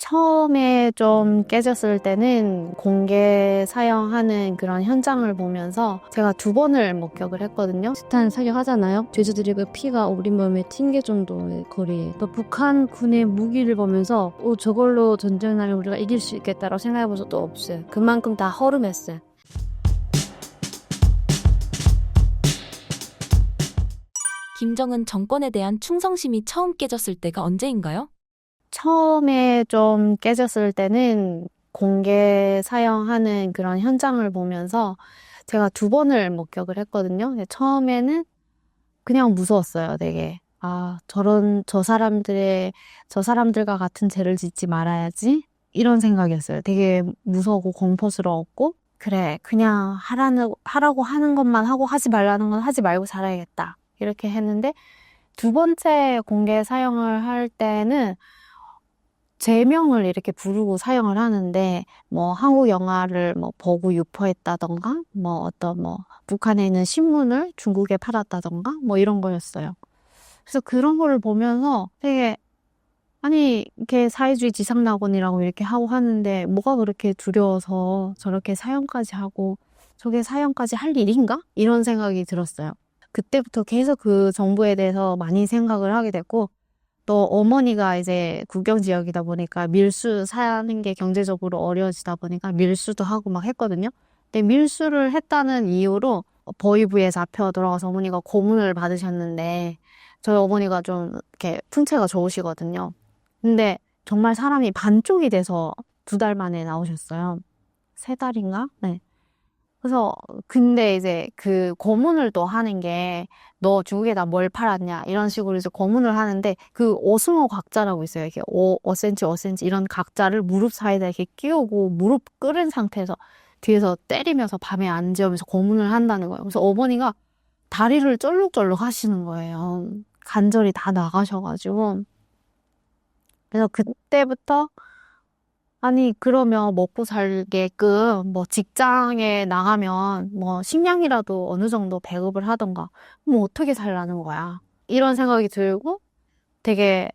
처음에 좀 깨졌을 때는 공개 사형하는 그런 현장을 보면서 제가 2번을 목격을 했거든요. 비슷한 사격하잖아요. 죄수들이 피가 우리 몸에 튕길 정도의 거리에 또 북한 군의 무기를 보면서 저걸로 전쟁하면 우리가 이길 수 있겠다라고 생각해본 적도 없어요. 그만큼 다 허름했어요. 김정은 정권에 대한 충성심이 처음 깨졌을 때가 언제인가요? 처음에 좀 깨졌을 때는 공개 사형하는 그런 현장을 보면서 제가 2번을 목격을 했거든요. 처음에는 그냥 무서웠어요, 되게. 저 사람들과 같은 죄를 짓지 말아야지. 이런 생각이었어요. 되게 무서웠고 공포스러웠고, 그래, 그냥 하라고 하는 것만 하고 하지 말라는 건 하지 말고 살아야겠다. 이렇게 했는데, 2번째 공개 사형을 할 때는 제명을 이렇게 부르고 사용을 하는데, 한국 영화를 보고 유포했다던가, 북한에 있는 신문을 중국에 팔았다던가, 이런 거였어요. 그래서 그런 거를 보면서 되게, 이렇게 사회주의 지상낙원이라고 이렇게 하고 하는데, 뭐가 그렇게 두려워서 저렇게 사형까지 하고, 저게 사형까지 할 일인가? 이런 생각이 들었어요. 그때부터 계속 그 정부에 대해서 많이 생각을 하게 됐고, 또 어머니가 이제 국경 지역이다 보니까 밀수 사는 게 경제적으로 어려워지다 보니까 밀수도 하고 막 했거든요. 근데 밀수를 했다는 이유로 보위부에 잡혀 들어가서 어머니가 고문을 받으셨는데 저희 어머니가 좀 이렇게 풍채가 좋으시거든요. 근데 정말 사람이 반쪽이 돼서 2달 만에 나오셨어요. 3달인가? 네. 그래서 근데 이제 그 고문을 또 하는 게 너 중국에다 뭘 팔았냐 이런 식으로 이제 고문을 하는데 그 오승호 각자라고 있어요. 이렇게 5cm 5cm 이런 각자를 무릎 사이에 이렇게 끼우고 무릎 꿇은 상태에서 뒤에서 때리면서 밤에 안 재우면서 고문을 한다는 거예요. 그래서 어머니가 다리를 쩔룩쩔룩 하시는 거예요. 관절이 다 나가셔가지고. 그래서 그때부터 그러면 먹고 살게끔, 직장에 나가면, 식량이라도 어느 정도 배급을 하던가, 어떻게 살라는 거야. 이런 생각이 들고 되게,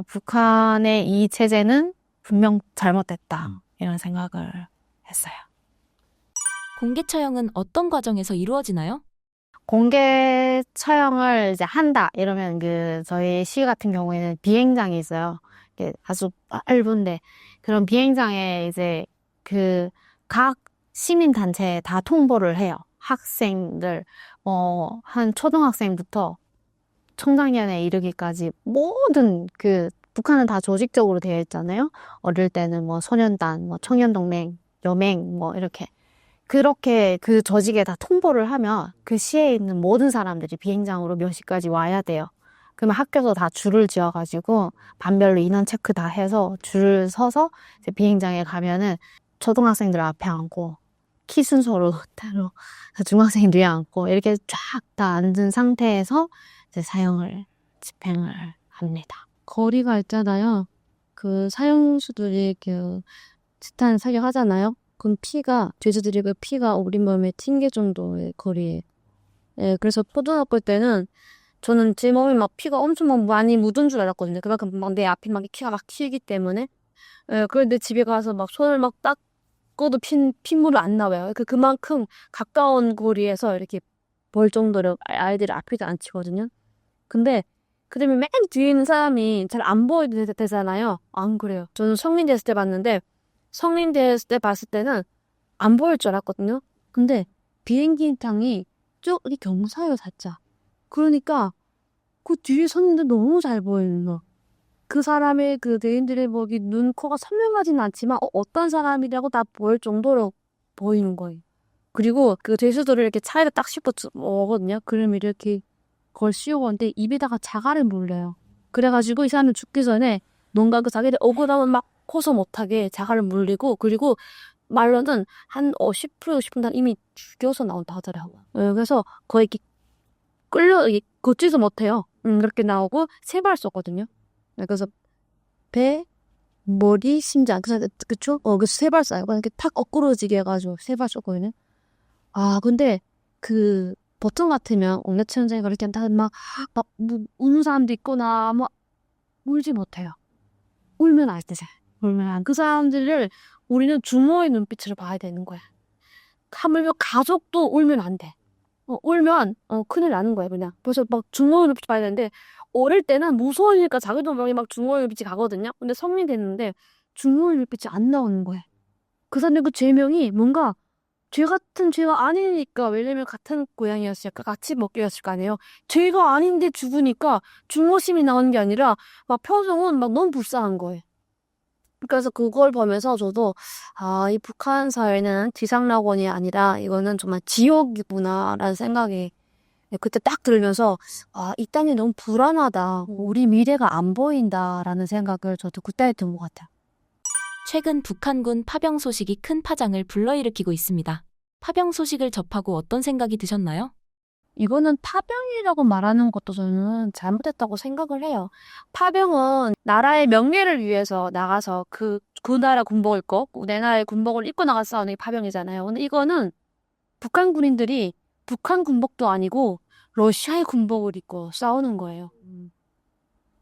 북한의 이 체제는 분명 잘못됐다. 이런 생각을 했어요. 공개 처형은 어떤 과정에서 이루어지나요? 공개 처형을 이제 한다. 이러면 저희 시 같은 경우에는 비행장이 있어요. 이게 아주 짧은데, 그런 비행장에 이제 각 시민단체에 다 통보를 해요. 학생들, 한 초등학생부터 청장년에 이르기까지 모든 북한은 다 조직적으로 되어 있잖아요. 어릴 때는 소년단, 청년동맹, 여맹, 이렇게. 그렇게 그 조직에 다 통보를 하면 그 시에 있는 모든 사람들이 비행장으로 몇 시까지 와야 돼요. 그러면 학교도 다 줄을 지어가지고 반별로 인원 체크 다 해서 줄을 서서 이제 비행장에 가면은 초등학생들 앞에 앉고 키 순서로 따로 중학생 뒤에 앉고 이렇게 쫙 다 앉은 상태에서 이제 집행을 합니다. 거리가 있잖아요. 그 사형수들이 비슷한 사격하잖아요. 그럼 죄수들이 피가 우리 몸에 튕길 정도의 거리에. 예, 그래서 초등학교 때는 저는 제 몸에 막 피가 엄청 막 많이 묻은 줄 알았거든요. 그만큼 막 내 앞에 막 피가 막 튀기 때문에. 예, 그런데 집에 가서 막 손을 막 닦고도 핏물이 안 나와요. 그만큼 가까운 거리에서 이렇게 볼 정도로 아이들이 앞에도 안 치거든요. 근데 그다음에 맨 뒤에 있는 사람이 잘 안 보이게 되잖아요. 안 그래요. 저는 성인 됐을 때 봤는데 성인 됐을 때 봤을 때는 안 보일 줄 알았거든요. 근데 비행기탕이 쭉 이렇게 경사요, 살짝. 그러니까 그 뒤에 섰는데 너무 잘 보이는 거. 그 사람의 대인들의 눈, 코가 선명하진 않지만 어떤 사람이라고 다 보일 정도로 보이는 거예요. 그리고 죄수들을 이렇게 차에다 딱 싣고 오거든요. 그러면 이렇게 그걸 씌우고 오는데 입에다가 자갈을 물려요. 그래가지고 이 사람은 죽기 전에 뭔가 자기를 억울하면 막 호소 못하게 자갈을 물리고, 그리고 말로는 한 10% 60분간 이미 죽여서 나온다 하더라고요. 그래서 거의 이렇게 걷지도 못해요. 그렇게 나오고 3발 쏘거든요. 그래서 배, 머리, 심장, 그쵸? 그래서 3발 쏴요. 이렇게 탁 엇구러지게 해가지고 3발 쏘거든요. 근데 보통 같으면 옥내천장에 그럴 땐 다 막 우는 사람도 있거나 울지 못해요. 울면 알 때 잘. 울면 안 돼. 그 사람들을 우리는 주모의 눈빛으로 봐야 되는 거야. 하물며 가족도 울면 안 돼. 울면 큰일 나는 거야 그냥. 그래서 막 주모의 눈빛 봐야 되는데 어릴 때는 무서우니까 자기도 모르게 막 주모의 눈빛이 가거든요. 근데 성인 됐는데 주모의 눈빛이 안 나오는 거야. 그 사람들 그 죄명이 뭔가 죄 같은 죄가 아니니까 왜냐면 같은 고향이었으니까 같이 먹기였을 거 아니에요. 죄가 아닌데 죽으니까 중모심이 나오는 게 아니라 막 표정은 막 너무 불쌍한 거예요. 그래서 그걸 보면서 저도 이 북한 사회는 지상낙원이 아니라 이거는 정말 지옥이구나라는 생각이 그때 딱 들면서 이 땅이 너무 불안하다. 우리 미래가 안 보인다라는 생각을 저도 그때 든 것 같아요. 최근 북한군 파병 소식이 큰 파장을 불러일으키고 있습니다. 파병 소식을 접하고 어떤 생각이 드셨나요? 이거는 파병이라고 말하는 것도 저는 잘못했다고 생각을 해요. 파병은 나라의 명예를 위해서 나가서 그 나라 군복을 입고 내 나라의 군복을 입고 나가서 싸우는 게 파병이잖아요. 근데 이거는 북한 군인들이 북한 군복도 아니고 러시아의 군복을 입고 싸우는 거예요.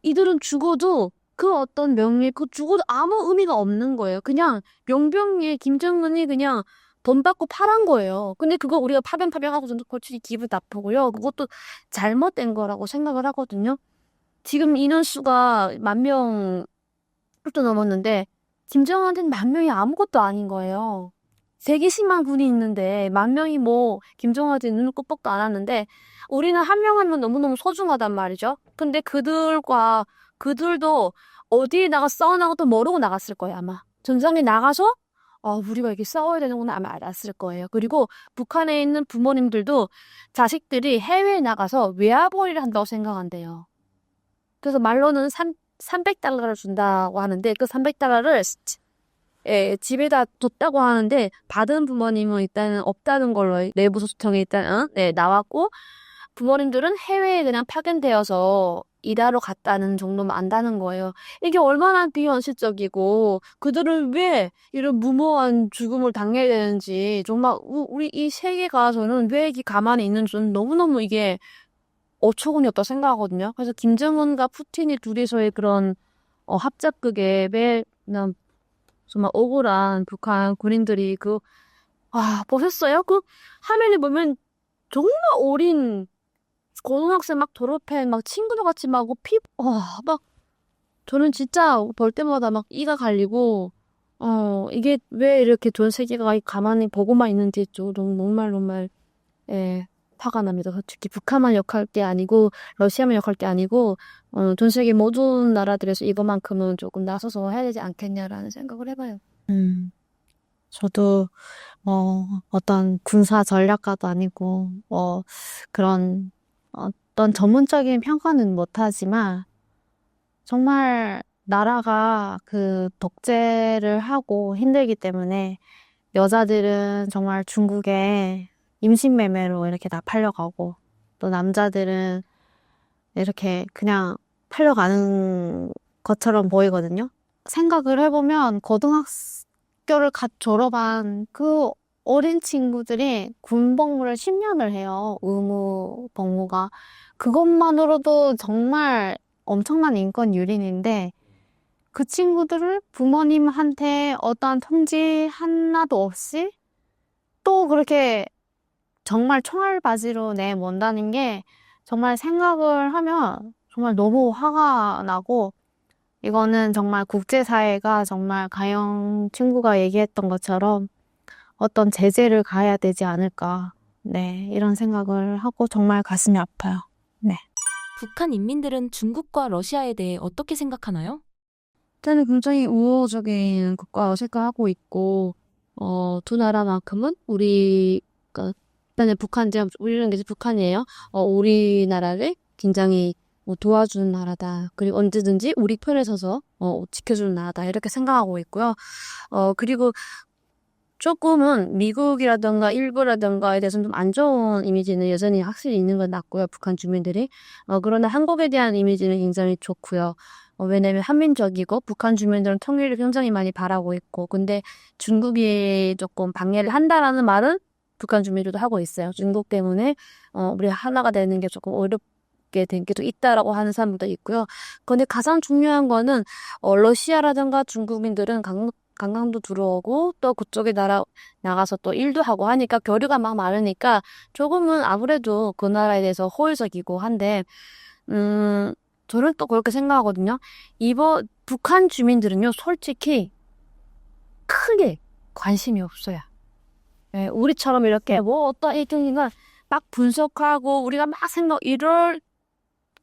이들은 죽어도 그 어떤 명예, 그 죽어도 아무 의미가 없는 거예요. 그냥 명병에 김정은이 그냥 돈 받고 팔은 거예요. 근데 그거 우리가 파병하고 저는 솔직히 기분 나쁘고요. 그것도 잘못된 거라고 생각을 하거든요. 지금 인원수가 10,000명 또 넘었는데 김정은한테는 10,000명이 아무것도 아닌 거예요. 120만 군이 있는데 10,000명이 뭐 김정은한테 눈을 끄뻑도 안 하는데 우리는 한 명 한 명 너무너무 소중하단 말이죠. 근데 그들도 어디에 나가 싸워나가도 또 모르고 나갔을 거예요, 아마. 전장에 나가서 우리가 이렇게 싸워야 되는구나 아마 알았을 거예요. 그리고 북한에 있는 부모님들도 자식들이 해외에 나가서 외화벌이를 한다고 생각한대요. 그래서 말로는 300달러를 준다고 하는데 그 300달러를 집에다 뒀다고 하는데 받은 부모님은 일단은 없다는 걸로 내부 소통에 일단 나왔고 부모님들은 해외에 그냥 파견되어서 일하러 갔다는 정도만 안다는 거예요. 이게 얼마나 비현실적이고 그들은 왜 이런 무모한 죽음을 당해야 되는지 정말 우리 이 세계가 저는 왜 이게 가만히 있는지 저는 너무너무 이게 어처구니 없다 생각하거든요. 그래서 김정은과 푸틴이 둘이서의 그런 합작극에 왜 그냥 정말 억울한 북한 군인들이 보셨어요? 그 화면에 보면 정말 어린 고등학생 막 졸업해 막 친구들 같이 막 저는 진짜 볼 때마다 막 이가 갈리고 이게 왜 이렇게 전 세계가 가만히 보고만 있는지 정말 화가 납니다. 솔직히 북한만 욕할 게 아니고 러시아만 욕할 게 아니고 전 세계 모든 나라들에서 이것만큼은 조금 나서서 해야 되지 않겠냐라는 생각을 해봐요. 저도 어떤 군사 전략가도 아니고 그런 어떤 전문적인 평가는 못하지만 정말 나라가 그 독재를 하고 힘들기 때문에 여자들은 정말 중국에 임신매매로 이렇게 다 팔려가고 또 남자들은 이렇게 그냥 팔려가는 것처럼 보이거든요. 생각을 해보면 고등학교를 갓 졸업한 그 어린 친구들이 군복무를 10년을 해요. 의무 복무가. 그것만으로도 정말 엄청난 인권 유린인데 그 친구들을 부모님한테 어떠한 통지 하나도 없이 또 그렇게 정말 총알바지로 내몬다는 게 정말 생각을 하면 정말 너무 화가 나고 이거는 정말 국제사회가 정말 가영 친구가 얘기했던 것처럼 어떤 제재를 가해야 되지 않을까. 네, 이런 생각을 하고 정말 가슴이 아파요. 네. 북한 인민들은 중국과 러시아에 대해 어떻게 생각하나요? 일단은 굉장히 우호적인 국가로 생각하고 있고 두 나라만큼은 우리가 일단은 우리는 이제 북한이에요. 우리나라를 굉장히 도와주는 나라다. 그리고 언제든지 우리 편에 서서 지켜주는 나라다. 이렇게 생각하고 있고요. 그리고 조금은 미국이라든가 일부라든가에 대해서는 좀 안 좋은 이미지는 여전히 확실히 있는 건 맞고요. 북한 주민들이. 그러나 한국에 대한 이미지는 굉장히 좋고요. 왜냐면 한민족이고 북한 주민들은 통일을 굉장히 많이 바라고 있고 근데 중국이 조금 방해를 한다라는 말은 북한 주민들도 하고 있어요. 중국 때문에 우리 하나가 되는 게 조금 어렵게 있게 된 게 또 있다라고 하는 사람도 있고요. 근데 가장 중요한 거는 러시아라든가 중국민들은 관광도 들어오고 또 그쪽에 나가서 또 일도 하고 하니까 교류가 막 많으니까 조금은 아무래도 그 나라에 대해서 호의적이고 한데 저는 또 그렇게 생각하거든요. 이번 북한 주민들은요, 솔직히 크게 관심이 없어요. 예, 우리처럼 이렇게 뭐 어떤 일등이가 막 분석하고 우리가 막 이렇게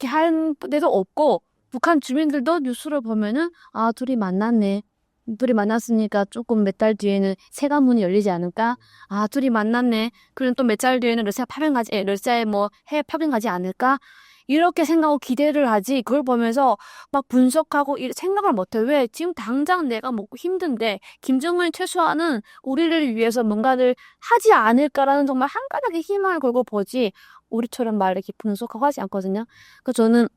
할 데도 없고 북한 주민들도 뉴스를 보면은 아 둘이 만났네. 둘이 만났으니까 조금 몇 달 뒤에는 세관문이 열리지 않을까? 아 둘이 만났네. 그럼 또 몇 달 뒤에는 러시아에 뭐 해외 파병 가지 않을까? 이렇게 생각하고 기대를 하지. 그걸 보면서 막 분석하고 생각을 못해. 왜? 지금 당장 내가 먹고 힘든데 김정은이 최소한은 우리를 위해서 뭔가를 하지 않을까라는 정말 한 가닥의 희망을 걸고 보지 우리처럼 말 이렇게 분석하고 하지 않거든요. 그래서 저는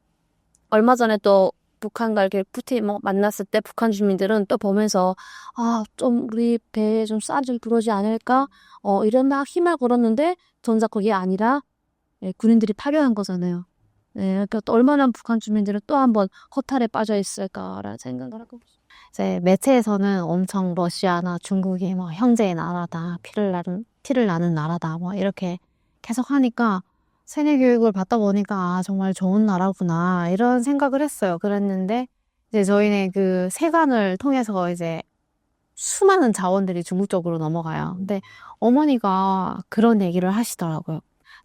얼마 전에 또 북한과 이렇게 푸틴 만났을 때 북한 주민들은 또 보면서 아, 좀 우리 배에 좀 쌀이 좀 들어오지 않을까? 이런 막 희망을 걸었는데 정작 그게 아니라 군인들이 파견한 거잖아요. 네, 그러니까 또 얼마나 북한 주민들은 또 한번 허탈에 빠져 있을까라는 생각을 하고 있어요. 이제 매체에서는 엄청 러시아나 중국이 뭐 형제의 나라다, 피를 나는 나라다, 뭐 이렇게 계속 하니까 세뇌 교육을 받다 보니까 아, 정말 좋은 나라구나, 이런 생각을 했어요. 그랬는데 이제 저희는 그 세관을 통해서 이제 수많은 자원들이 중국 쪽으로 넘어가요. 근데 어머니가 그런 얘기를 하시더라고요.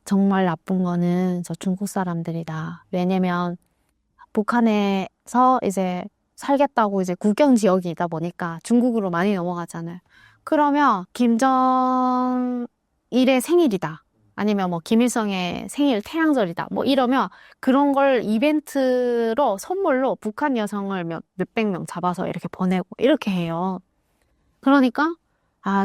정말 나쁜 거는 저 중국 사람들이다. 왜냐면 북한에서 이제 살겠다고 이제 국경 지역이다 보니까 중국으로 많이 넘어가잖아요. 그러면 김정일의 생일이다. 아니면 뭐 김일성의 생일 태양절이다. 뭐 이러면 그런 걸 이벤트로 선물로 북한 여성을 몇백 명 잡아서 이렇게 보내고 이렇게 해요. 그러니까 아,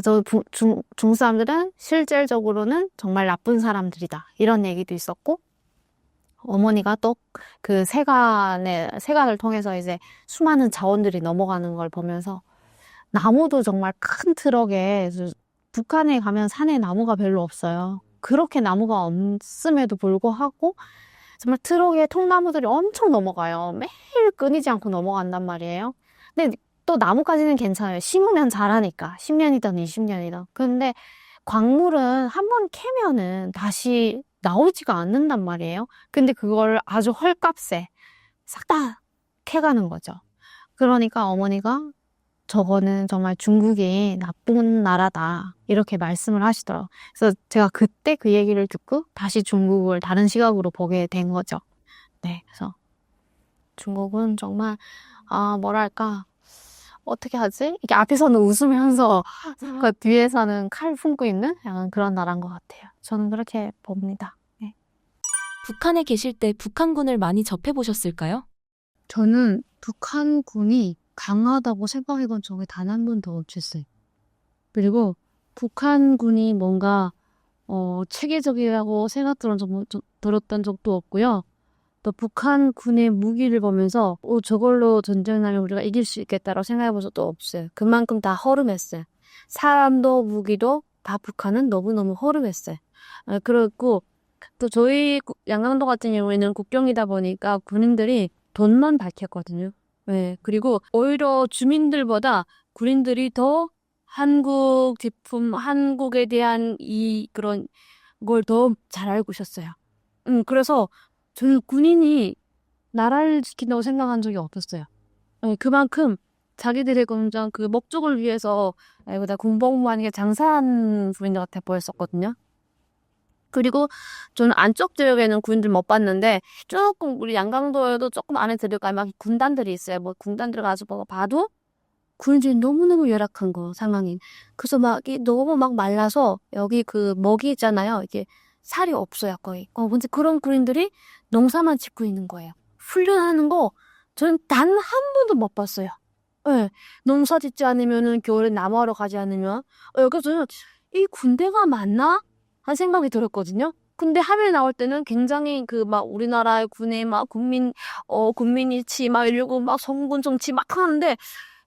중국 사람들은 실질적으로는 정말 나쁜 사람들이다. 이런 얘기도 있었고, 어머니가 또 그 세관을 통해서 이제 수많은 자원들이 넘어가는 걸 보면서 나무도 정말 큰 트럭에, 북한에 가면 산에 나무가 별로 없어요. 그렇게 나무가 없음에도 불구하고 정말 트럭에 통나무들이 엄청 넘어가요. 매일 끊이지 않고 넘어간단 말이에요. 근데 또 나무까지는 괜찮아요. 심으면 자라니까. 10년이든 20년이든. 근데 광물은 한 번 캐면은 다시 나오지가 않는단 말이에요. 근데 그걸 아주 헐값에 싹 다 캐가는 거죠. 그러니까 어머니가 저거는 정말 중국이 나쁜 나라다, 이렇게 말씀을 하시더라고요. 그래서 제가 그때 그 얘기를 듣고 다시 중국을 다른 시각으로 보게 된 거죠. 네, 그래서 중국은 정말 뭐랄까, 어떻게 하지? 이게 앞에서는 웃으면서 그 뒤에서는 칼 품고 있는 약간 그런 나라인 것 같아요. 저는 그렇게 봅니다. 네. 북한에 계실 때 북한군을 많이 접해보셨을까요? 저는 북한군이 강하다고 생각해본 적이 단 한 번도 없었어요. 그리고 북한군이 뭔가 체계적이라고 들었던 적도 없고요. 또 북한군의 무기를 보면서 저걸로 전쟁하면 우리가 이길 수 있겠다라고 생각해본 적도 없어요. 그만큼 다 허름했어요. 사람도 무기도 다 북한은 너무너무 허름했어요. 그렇고 또 저희 양강도 같은 경우에는 국경이다 보니까 군인들이 돈만 밝혔거든요. 네, 그리고 오히려 주민들보다 군인들이 더 한국 제품, 한국에 대한 그런 걸 더 잘 알고 있었어요. 그래서 저는 군인이 나라를 지킨다고 생각한 적이 없었어요. 네, 그만큼 자기들의 그 목적을 위해서 나 군복무하는 게 장사한 군인들 같아 보였었거든요. 그리고 저는 안쪽 지역에는 군인들 못 봤는데 조금 우리 양강도에도 조금 안에 들어가면 막 군단들이 있어요. 뭐 군단들 가서 봐도 군인들이 너무너무 열악한 거 상황이. 그래서 너무 말라서 여기 그 먹이 있잖아요. 이게 살이 없어요 거의. 근데 그런 군인들이 농사만 짓고 있는 거예요. 훈련하는 거 저는 단 한 번도 못 봤어요. 네, 농사 짓지 않으면은 겨울에 나무하러 가지 않으면 그래서 저는 이 군대가 맞나? 한 생각이 들었거든요. 근데 화면에 나올 때는 굉장히 우리나라의 군의 국민이치 이러고 성군 정치 하는데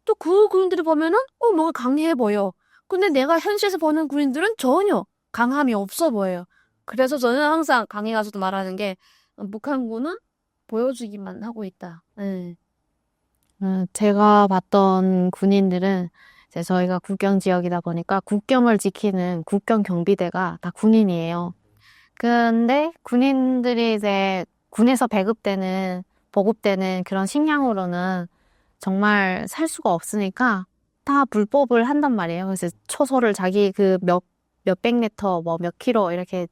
또 그 군인들을 보면은 뭔가 강해 보여. 근데 내가 현실에서 보는 군인들은 전혀 강함이 없어 보여요. 그래서 저는 항상 강의 가서도 말하는 게 북한군은 보여주기만 하고 있다. 네. 제가 봤던 군인들은 이제 저희가 국경 지역이다 보니까 국경을 지키는 국경 경비대가 다 군인이에요. 근데 군인들이 이제 군에서 보급되는 그런 식량으로는 정말 살 수가 없으니까 다 불법을 한단 말이에요. 그래서 초소를 자기 그 몇백 미터, 뭐 몇 킬로 이렇게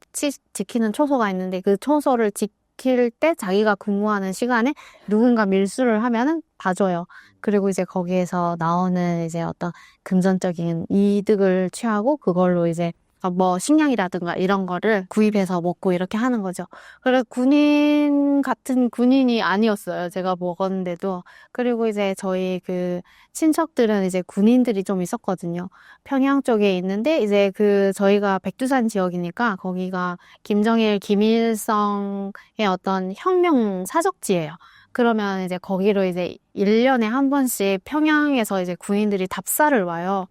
지키는 초소가 있는데 그 초소를 지킬 때 자기가 근무하는 시간에 누군가 밀수를 하면은 봐줘요. 그리고 이제 거기에서 나오는 이제 어떤 금전적인 이득을 취하고 그걸로 이제 뭐 식량이라든가 이런 거를 구입해서 먹고 이렇게 하는 거죠. 그래 군인 같은 군인이 아니었어요. 제가 먹었는데도. 그리고 이제 저희 그 친척들은 이제 군인들이 좀 있었거든요. 평양 쪽에 있는데 이제 그 저희가 백두산 지역이니까 거기가 김정일, 김일성의 어떤 혁명 사적지예요. 그러면 이제 거기로 이제 1년에 한 번씩 평양에서 이제 군인들이 답사를 와요.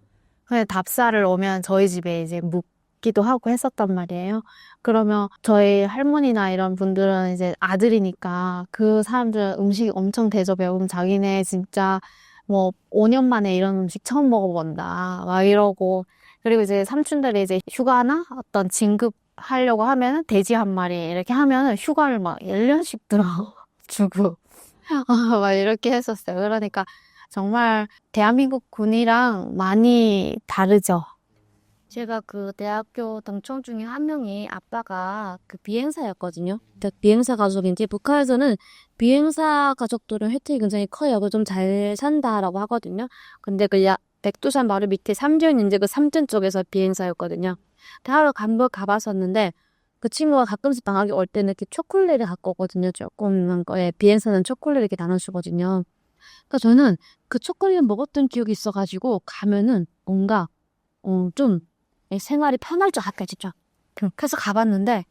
근데 답사를 오면 저희 집에 이제 묵기도 하고 했었단 말이에요. 그러면 저희 할머니나 이런 분들은 이제 아들이니까 그 사람들은 음식 엄청 대접해. 그럼 자기네 진짜 뭐 5년 만에 이런 음식 처음 먹어본다. 막 이러고. 그리고 이제 삼촌들이 이제 휴가나 어떤 진급하려고 하면은 돼지 한 마리 이렇게 하면은 휴가를 막 1년씩 주고. 막 이렇게 했었어요. 그러니까 정말 대한민국 군이랑 많이 다르죠. 제가 그 대학교 동창 중에 한 명이 아빠가 그 비행사였거든요. 비행사 가족인데 북한에서는 비행사 가족들은 혜택이 굉장히 커요. 좀 잘 산다라고 하거든요. 근데 백두산 바로 밑에 삼전 이제 그 삼전 쪽에서 비행사였거든요. 하루 한번 가봤었는데 그 친구가 가끔씩 방학에 올 때는 이렇게 초콜릿을 갖고 오거든요. 조그만 거에 비행사는 초콜릿 이렇게 나눠주거든요. 그러니까 저는 그 초콜릿 먹었던 기억이 있어가지고 가면은 뭔가 좀 생활이 편할 줄 알았다 진짜. 그래서 가봤는데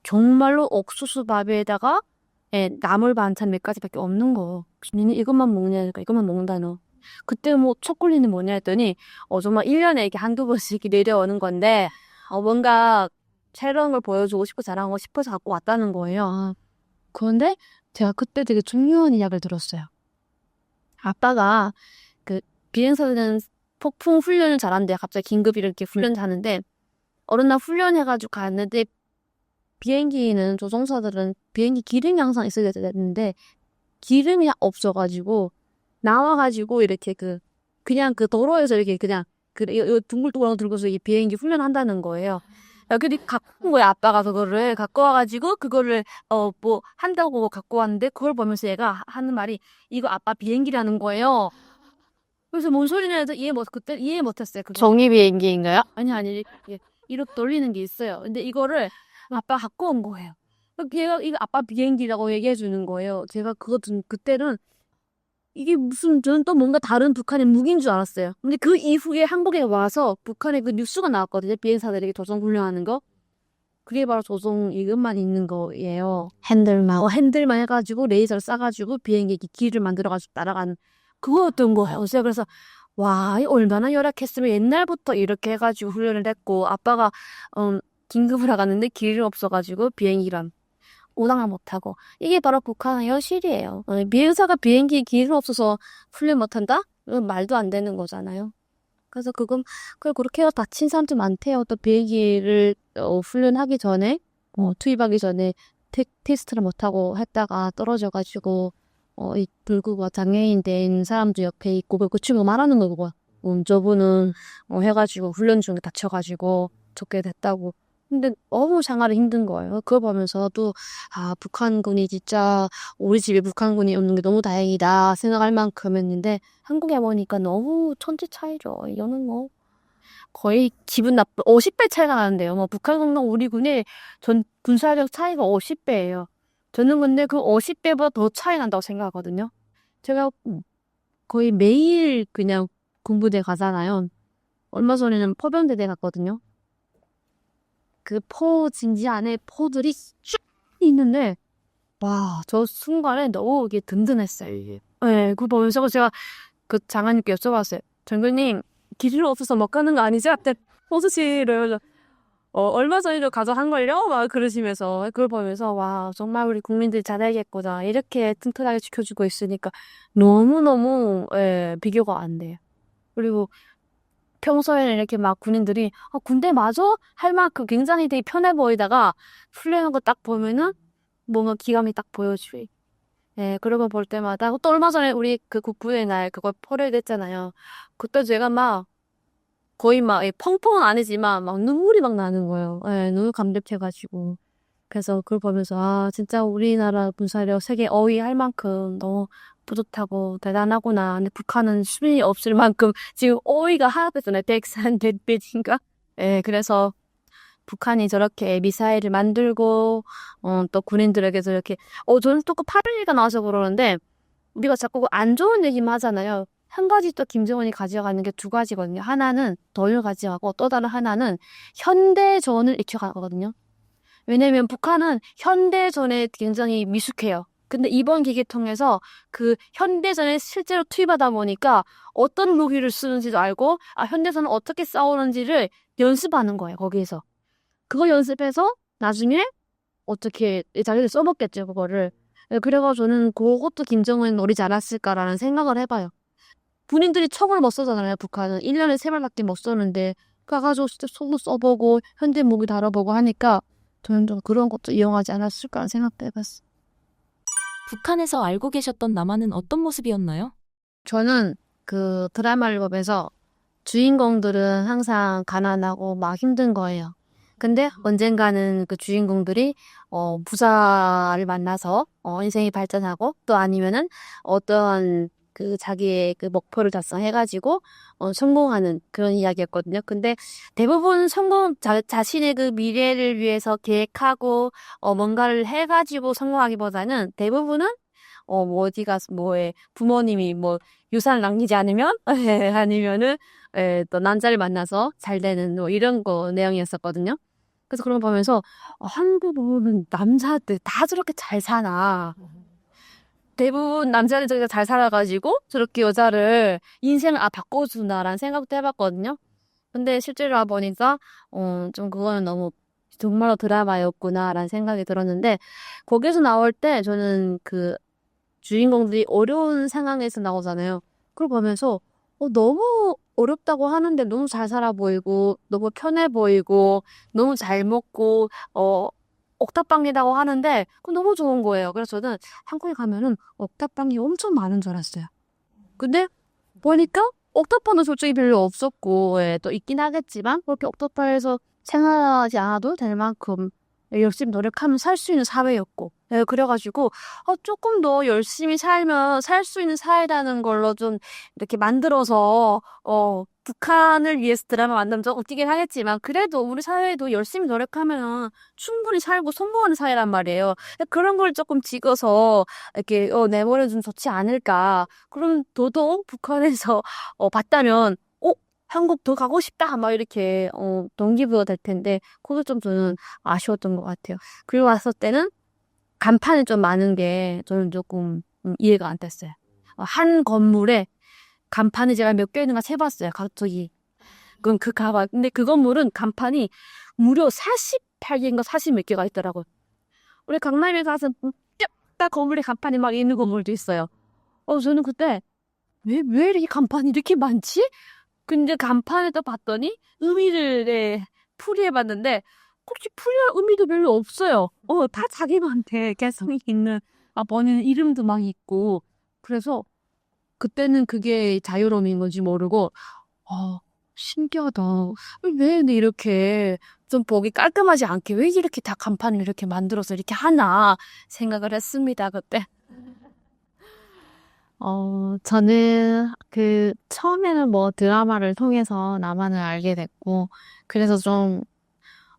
정말로 옥수수 밥에다가 나물 반찬 몇 가지밖에 없는 거. 니는 이것만 먹냐니까 이것만 먹는다 너. 그때 뭐 초콜릿은 뭐냐 했더니 정말 1년에 이렇게 한두 번씩 이렇게 내려오는 건데 뭔가 새로운 걸 보여주고 싶고 자랑하고 싶어서 갖고 왔다는 거예요. 그런데 제가 그때 되게 중요한 이야기를 들었어요. 아빠가 그 비행사는 폭풍 훈련을 잘한대. 갑자기 긴급 이렇게 훈련 자는데 어느 날 훈련해가지고 갔는데 비행기는 조종사들은 비행기 기름이 항상 있어야 되는데 기름이 없어가지고 나와가지고 이렇게 그냥 그 도로에서 이렇게 그냥 이 둥글둥글 들고서 이 비행기 훈련한다는 거예요. 근데 갖고 온 거야 아빠가 그거를 갖고 와가지고 그거를 뭐 한다고 갖고 왔는데 그걸 보면서 얘가 하는 말이 이거 아빠 비행기라는 거예요. 그래서 뭔 소리냐 해서 그때 이해 못했어요. 그거. 종이 비행기인가요? 아니 이렇게 돌리는 게 있어요. 근데 이거를 아빠가 갖고 온 거예요. 얘가 이거 아빠 비행기라고 얘기해 주는 거예요. 제가 그때는 이게 저는 또 뭔가 다른 북한의 무기인 줄 알았어요. 근데 그 이후에 한국에 와서 북한의 그 뉴스가 나왔거든요. 비행사들에게 조종 훈련하는 거. 그게 바로 조종 이것만 있는 거예요. 핸들만. 핸들만 해가지고 레이저를 쏴가지고 비행기 길을 만들어가지고 날아가는 그거였던 거예요. 그래서 와, 얼마나 열악했으면 옛날부터 이렇게 해가지고 훈련을 했고 아빠가 긴급을 나갔는데 길이 없어가지고 비행기랑 오당을 못하고 이게 바로 북한의 현실이에요. 비행사가 비행기 길이 없어서 훈련 못한다? 이건 말도 안 되는 거잖아요. 그래서 그렇게 해서 다친 사람도 많대요. 또 비행기를 훈련하기 전에 투입하기 전에 테스트를 못하고 했다가 떨어져가지고 이 불구가 장애인 된 사람도 옆에 있고 그 친구 말하는 거고 저분은 해가지고 훈련 중에 다쳐가지고 좋게 됐다고. 근데 너무 생활이 힘든 거예요. 그거 보면서도 북한군이 진짜 우리 집에 북한군이 없는 게 너무 다행이다 생각할 만큼 했는데 한국에 보니까 너무 천지 차이죠. 이거는 뭐 거의 기분 나쁜 50배 차이가 나는데요. 뭐 북한군과 우리 군의 군사력 차이가 50배예요. 저는 근데 그 50배보다 더 차이 난다고 생각하거든요. 제가 거의 매일 그냥 군부대 가잖아요. 얼마 전에는 포병대대 갔거든요. 그 진지 안에 포들이 쭉 있는데 와, 저 순간에 너무 이게 든든했어요. 네, 그거 보면서 제가 그 장관님께 여쭤봤어요. 장관님, 길이 없어서 못 가는 거 아니죠? 그때 포스치를 얼마 전에도 가져간걸요? 막 그러시면서 그걸 보면서 와 정말 우리 국민들이 잘해야겠구나 이렇게 튼튼하게 지켜주고 있으니까 너무너무 비교가 안 돼요. 그리고 평소에는 이렇게 막 군인들이 군대 맞아? 할 만큼 굉장히 되게 편해 보이다가 훈련한 거 딱 보면은 뭔가 기감이 딱 보여줘요. 그런 거 볼 때마다 또 얼마 전에 우리 그 국부의 날 그걸 포례됐잖아요. 그때 제가 막 거의 막 펑펑은 아니지만 막 눈물이 막 나는 거예요. 눈을 감격해가지고. 그래서 그걸 보면서 아 진짜 우리나라 군사력 세계 어휘할 만큼 너무 뿌듯하고 대단하구나. 근데 북한은 수준이 없을 만큼 지금 어휘가 하나도 없잖아요. 백산 대배인가? 그래서 북한이 저렇게 미사일을 만들고 또 군인들에게서 이렇게 저는 또 그 8.11가 나와서 그러는데 우리가 자꾸 안 좋은 얘기만 하잖아요. 한 가지 또 김정은이 가져가는 게 두 가지거든요. 하나는 덜 가져가고 또 다른 하나는 현대전을 익혀가거든요. 왜냐면 북한은 현대전에 굉장히 미숙해요. 근데 이번 기계 통해서 그 현대전에 실제로 투입하다 보니까 어떤 무기를 쓰는지도 알고 현대전은 어떻게 싸우는지를 연습하는 거예요. 거기에서. 그거 연습해서 나중에 어떻게 자기들 써먹겠죠. 그거를. 그래가지고 저는 그것도 김정은 노리지 않았을까라는 생각을 해봐요. 군인들이 총을 못 쏘잖아요. 북한은 1년에 3발밖에 못 쏘는데 가가지고 진짜 총도 써보고 현대 무기 다뤄보고 하니까 저는 좀 그런 것도 이용하지 않았을까 하는 생각도 해봤어. 북한에서 알고 계셨던 남한은 어떤 모습이었나요? 저는 그 드라마를 보면서 주인공들은 항상 가난하고 막 힘든 거예요. 근데 언젠가는 그 주인공들이 부자를 만나서 인생이 발전하고 또 아니면은 어떤 그 자기의 그 목표를 달성해가지고 성공하는 그런 이야기였거든요. 근데 대부분 자신의 그 미래를 위해서 계획하고 뭔가를 해가지고 성공하기보다는 대부분은 뭐 어디 가서 뭐에 부모님이 뭐 유산을 남기지 않으면 아니면은 또 남자를 만나서 잘 되는 뭐 이런 거 내용이었었거든요. 그래서 그런 거 보면서 한국은 남자들 다 저렇게 잘 사나. 대부분 남자는 저렇게 잘 살아가지고 저렇게 여자를 인생을 바꿔주나라는 생각도 해봤거든요. 근데 실제로 와보니까 좀 그거는 너무 정말로 드라마였구나라는 생각이 들었는데 거기서 나올 때 저는 그 주인공들이 어려운 상황에서 나오잖아요. 그걸 보면서 너무 어렵다고 하는데 너무 잘 살아 보이고 너무 편해 보이고 너무 잘 먹고 옥탑방이라고 하는데 그거 너무 좋은 거예요. 그래서 저는 한국에 가면은 옥탑방이 엄청 많은 줄 알았어요. 근데 보니까 옥탑방은 솔직히 별로 없었고 또 있긴 하겠지만 그렇게 옥탑방에서 생활하지 않아도 될 만큼 열심히 노력하면 살 수 있는 사회였고 그래가지고 조금 더 열심히 살면 살 수 있는 사회라는 걸로 좀 이렇게 만들어서 북한을 위해서 드라마 만들면 좀 웃기긴 하겠지만 그래도 우리 사회도 열심히 노력하면 충분히 살고 성공하는 사회란 말이에요. 그런 걸 조금 찍어서 이렇게 내보내주면 좋지 않을까. 그럼 더더욱 북한에서 봤다면 한국 더 가고 싶다 막 이렇게 동기부여가 될 텐데 그게 좀 저는 아쉬웠던 것 같아요. 그리고 왔을 때는 간판이 좀 많은 게 저는 조금 이해가 안 됐어요. 한 건물에 간판이 제가 몇 개 있는가 세봤어요. 각쪽이. 그럼 그 가방. 근데 그 건물은 간판이 무려 48개인가 40 몇 개가 있더라고요. 우리 강남에 가서 딱 건물에 간판이 막 있는 건물도 있어요. 저는 그때 왜 이렇게 간판이 이렇게 많지? 근데 간판에다 봤더니 의미를 풀이해봤는데 혹시 풀이할 의미도 별로 없어요. 다 자기한테 개성이 있는 본인 이름도 막 있고 그래서 그때는 그게 자유로움인 건지 모르고 신기하다. 왜 근데 이렇게 좀 보기 깔끔하지 않게 왜 이렇게 다 간판을 이렇게 만들어서 이렇게 하나 생각을 했습니다. 그때. 저는 처음에는 뭐 드라마를 통해서 남한을 알게 됐고, 그래서 좀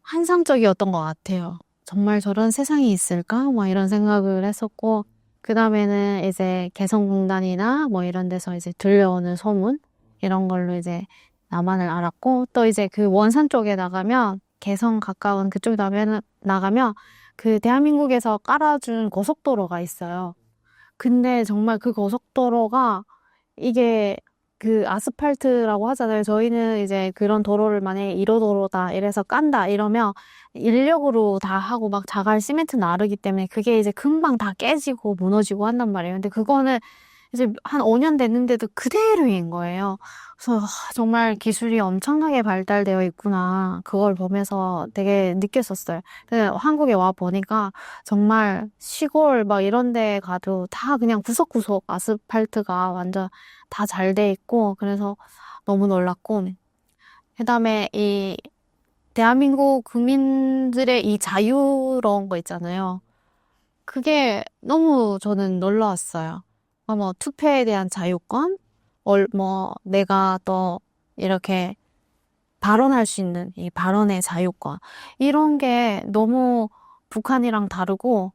환상적이었던 것 같아요. 정말 저런 세상이 있을까? 뭐 이런 생각을 했었고, 그 다음에는 이제 개성공단이나 뭐 이런 데서 이제 들려오는 소문, 이런 걸로 이제 남한을 알았고, 또 이제 그 원산 쪽에 나가면, 개성 가까운 그쪽 나가면, 그 대한민국에서 깔아준 고속도로가 있어요. 근데 정말 그 고속도로가 이게 그 아스팔트라고 하잖아요. 저희는 이제 그런 도로를 만약에 1호 도로다 이래서 깐다 이러면 인력으로 다 하고 막 자갈 시멘트 나르기 때문에 그게 이제 금방 다 깨지고 무너지고 한단 말이에요. 근데 그거는 이제 한 5년 됐는데도 그대로인 거예요. 그래서 정말 기술이 엄청나게 발달되어 있구나. 그걸 보면서 되게 느꼈었어요. 근데 한국에 와 보니까 정말 시골 막 이런 데 가도 다 그냥 구석구석 아스팔트가 완전 다 잘 돼 있고 그래서 너무 놀랐고 그다음에 이 대한민국 국민들의 이 자유로운 거 있잖아요. 그게 너무 저는 놀라웠어요. 뭐 투표에 대한 자유권, 뭐 내가 또 이렇게 발언할 수 있는 이 발언의 자유권 이런 게 너무 북한이랑 다르고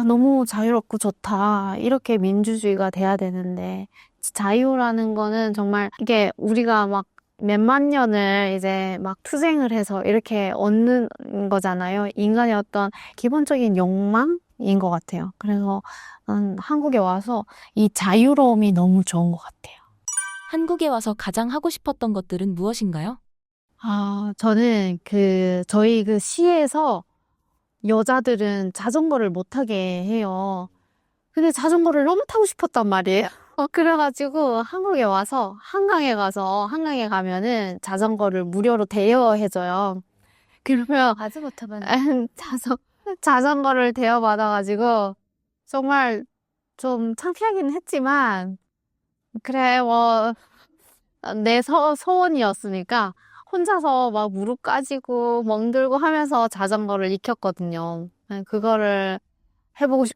너무 자유롭고 좋다. 이렇게 민주주의가 돼야 되는데 자유라는 거는 정말 이게 우리가 막 몇만 년을 이제 막 투쟁을 해서 이렇게 얻는 거잖아요. 인간의 어떤 기본적인 욕망인 것 같아요. 그래서 한국에 와서 이 자유로움이 너무 좋은 것 같아요. 한국에 와서 가장 하고 싶었던 것들은 무엇인가요? 저는 저희 그 시에서 여자들은 자전거를 못 타게 해요. 근데 자전거를 너무 타고 싶었단 말이에요. 그래가지고 한국에 와서 한강에 가면은 자전거를 무료로 대여해줘요. 그러면 아주 못하면 자전거를 대여받아가지고 정말 좀 창피하긴 했지만 그래 뭐 내 소원이었으니까 혼자서 막 무릎 까지고 멍들고 하면서 자전거를 익혔거든요. 그거를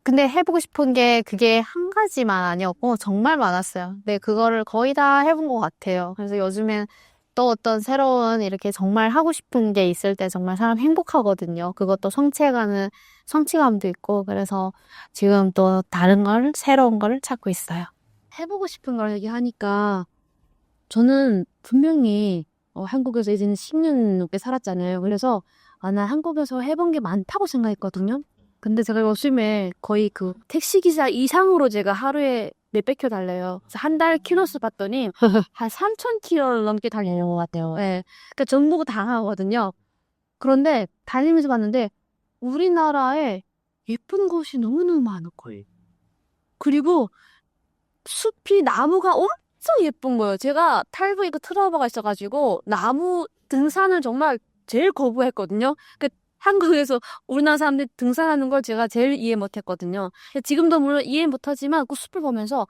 근데 해보고 싶은 게 그게 한 가지만 아니었고 정말 많았어요. 근데 그거를 거의 다 해본 것 같아요. 그래서 요즘엔 또 어떤 새로운 이렇게 정말 하고 싶은 게 있을 때 정말 사람 행복하거든요. 그것도 성취해가는 성취감도 있고 그래서 지금 또 다른 걸 새로운 걸 찾고 있어요. 해보고 싶은 걸 얘기하니까 저는 분명히 한국에서 이제는 10년 넘게 살았잖아요. 그래서 나 한국에서 해본 게 많다고 생각했거든요. 근데 제가 요즘에 거의 그 택시기사 이상으로 제가 하루에 몇백 킬로 달려요. 그래서 한 달 키로수 봤더니 한 3,000킬로를 넘게 달리는 것 같아요. 예. 그러니까 전부가 다 하거든요. 그런데 다니면서 봤는데 우리나라에 예쁜 곳이 너무너무 많은 거예요. 그리고 숲이 나무가 엄청 예쁜 거예요. 제가 탈북이고 트라우마가 있어가지고 나무 등산을 정말 제일 거부했거든요. 한국에서 우리나라 사람들이 등산하는 걸 제가 제일 이해 못했거든요. 지금도 물론 이해 못하지만 그 숲을 보면서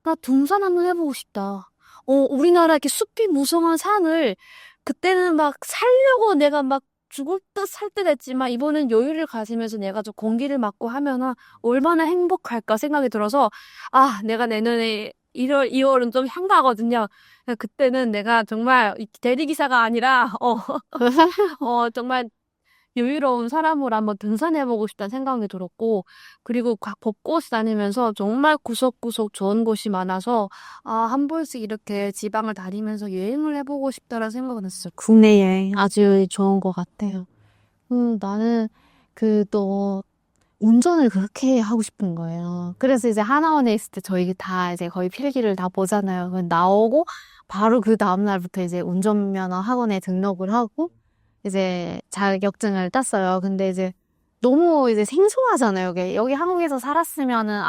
나 등산 한번 해보고 싶다. 우리나라 이렇게 숲이 무성한 산을 그때는 막 살려고 내가 막 죽을 듯 살 때가 있지만 이번엔 여유를 가지면서 내가 좀 공기를 맞고 하면은 얼마나 행복할까 생각이 들어서 내가 내년에 1월, 2월은 좀 한가하거든요. 그때는 내가 정말 대리기사가 아니라 정말 여유로운 사람으로 한번 등산해보고 싶다는 생각이 들었고, 그리고 각 곳곳 다니면서 정말 구석구석 좋은 곳이 많아서, 한 번씩 이렇게 지방을 다니면서 여행을 해보고 싶다라는 생각은 했어요. 국내 여행 아주 좋은 것 같아요. 나는 또 운전을 그렇게 하고 싶은 거예요. 그래서 이제 하나원에 있을 때 저희 다 이제 거의 필기를 다 보잖아요. 나오고 바로 그 다음날부터 이제 운전면허 학원에 등록을 하고 이제 자격증을 땄어요. 근데 이제 너무 이제 생소하잖아요. 여기 한국에서 살았으면은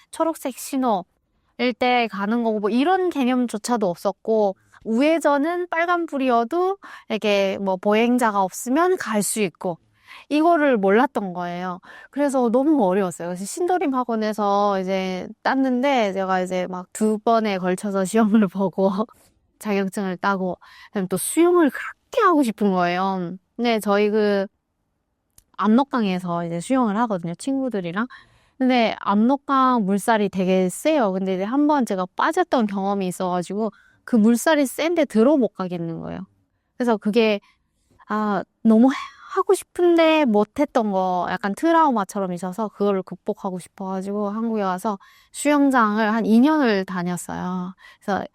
초록색 신호일 때 가는 거고 뭐 이런 개념조차도 없었고 우회전은 빨간불이어도 이렇게 뭐 보행자가 없으면 갈 수 있고 이거를 몰랐던 거예요. 그래서 너무 어려웠어요. 그래서 신도림 학원에서 이제 땄는데 제가 이제 막 2번에 걸쳐서 시험을 보고 자격증을 따고 그다음에 또 수영을 그렇게 하고 싶은 거예요. 근데 저희 압록강에서 이제 수영을 하거든요. 친구들이랑. 근데 압록강 물살이 되게 세요. 근데 이제 한번 제가 빠졌던 경험이 있어가지고 그 물살이 센데 들어 못 가겠는 거예요. 그래서 그게 너무 하고 싶은데 못했던 거 약간 트라우마처럼 있어서 그거를 극복하고 싶어가지고 한국에 와서 수영장을 한 2년을 다녔어요. 그래서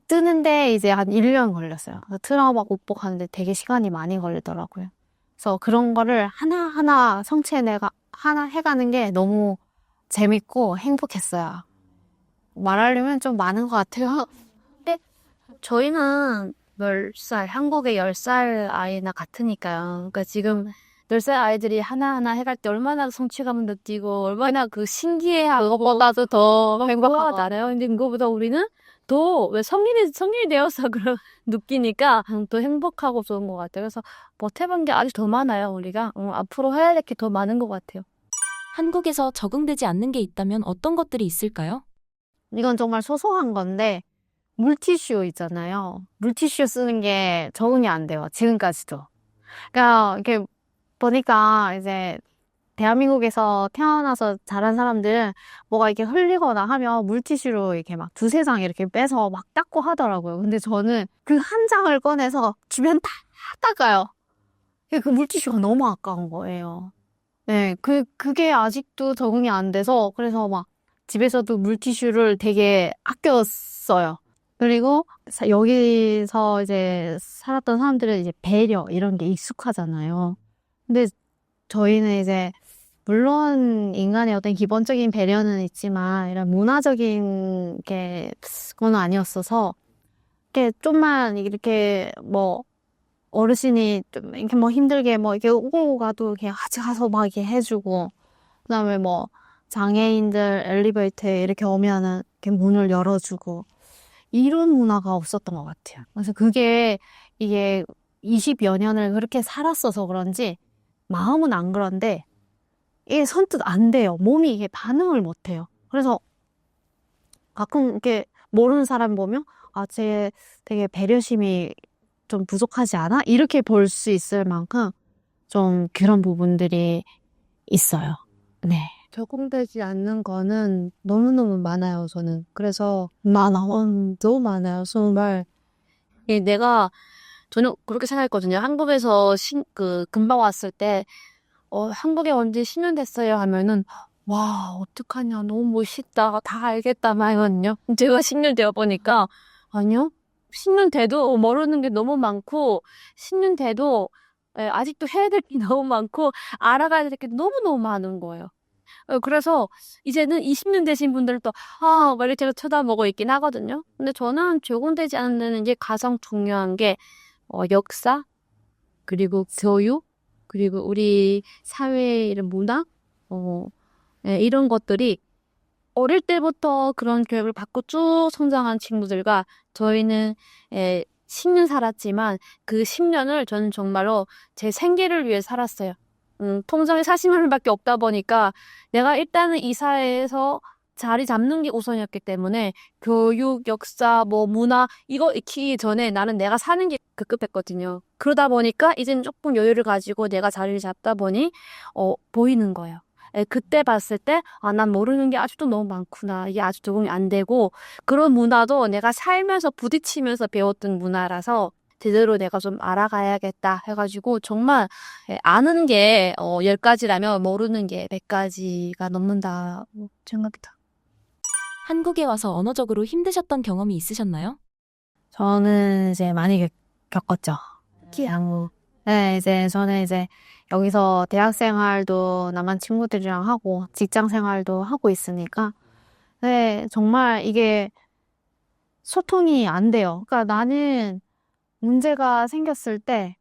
뜨는데 이제 한 1년 걸렸어요. 그래서 트라우마 극복하는데 되게 시간이 많이 걸리더라고요. 그래서 그런 거를 하나하나 성취해 내가 하나 해가는 게 너무 재밌고 행복했어요. 말하려면 좀 많은 것 같아요. 저희는 10살, 한국의 10살 아이나 같으니까요. 그러니까 지금 10살 아이들이 하나하나 해갈 때 얼마나 성취감을 느끼고 얼마나 그 신기해하고 그것보다도 더 행복하고. 알아요. 근데 그거보다 우리는 더 왜 성인이 되어서 그런 느끼니까 더 행복하고 좋은 것 같아요. 그래서 못해본 게 아직 더 많아요, 우리가. 앞으로 해야 될 게 더 많은 것 같아요. 한국에서 적응되지 않는 게 있다면 어떤 것들이 있을까요? 이건 정말 소소한 건데, 물티슈 있잖아요. 물티슈 쓰는 게 적응이 안 돼요. 지금까지도. 그러니까, 이렇게 보니까 이제 대한민국에서 태어나서 자란 사람들 뭐가 이렇게 흘리거나 하면 물티슈로 이렇게 막 두세 장 이렇게 빼서 막 닦고 하더라고요. 근데 저는 그 한 장을 꺼내서 주변 다 닦아요. 그 물티슈가 너무 아까운 거예요. 네, 그게 아직도 적응이 안 돼서 그래서 막 집에서도 물티슈를 되게 아껴 써요. 그리고 여기서 이제 살았던 사람들은 이제 배려 이런 게 익숙하잖아요. 근데 저희는 이제 물론 인간의 어떤 기본적인 배려는 있지만 이런 문화적인 게 그건 아니었어서 이렇게 좀만 이렇게 뭐 어르신이 좀 이렇게 뭐 힘들게 뭐 이렇게 오고 가도 이렇게 같이 가서 막 이렇게 해주고 그다음에 뭐 장애인들 엘리베이터에 이렇게 오면은 이렇게 문을 열어주고 이런 문화가 없었던 것 같아요. 그래서 그게 이게 20여 년을 그렇게 살았어서 그런지 마음은 안 그런데 이게 선뜻 안 돼요. 몸이 이게 반응을 못 해요. 그래서 가끔 이렇게 모르는 사람 보면 아, 쟤 되게 배려심이 좀 부족하지 않아? 이렇게 볼 수 있을 만큼 좀 그런 부분들이 있어요. 네. 적응되지 않는 거는 너무너무 많아요, 저는. 그래서 너무 많아요, 정말. 내가 저는 그렇게 생각했거든요. 한국에서 금방 왔을 때 한국에 온 지 10년 됐어요 하면은 와, 어떡하냐. 너무 멋있다. 다 알겠다. 막 이거든요. 제가 10년 되어 보니까 아니요. 10년 돼도 모르는 게 너무 많고 10년 돼도 아직도 해야 될 게 너무 많고 알아가야 될 게 너무너무 많은 거예요. 그래서 이제는 20년 되신 분들은 또 막 이렇게 쳐다보고 있긴 하거든요. 근데 저는 적응되지 않는 게 가장 중요한 게 역사, 그리고 교육, 그리고 우리 사회의 이런 문화, 이런 것들이 어릴 때부터 그런 교육을 받고 쭉 성장한 친구들과 저희는 10년 살았지만 그 10년을 저는 정말로 제 생계를 위해 살았어요. 통장에 40만 원밖에 없다 보니까 내가 일단은 이 사회에서 자리 잡는 게 우선이었기 때문에 교육, 역사, 뭐 문화 이거 익히기 전에 나는 내가 사는 게 급급했거든요. 그러다 보니까 이제는 조금 여유를 가지고 내가 자리를 잡다 보니 보이는 거예요. 그때 봤을 때, 난 모르는 게 아직도 너무 많구나. 이게 아직 적응이 안 되고, 그런 문화도 내가 살면서 부딪히면서 배웠던 문화라서, 제대로 내가 좀 알아가야겠다 해가지고, 정말, 아는 게, 10가지라면 모르는 게 100가지가 넘는다 생각이다. 한국에 와서 언어적으로 힘드셨던 경험이 있으셨나요? 저는 이제 많이 겪었죠. 양우. 네, 이제 저는 이제 여기서 대학 생활도 남한 친구들이랑 하고 직장 생활도 하고 있으니까 네, 정말 이게 소통이 안 돼요. 그러니까 나는 문제가 생겼을 때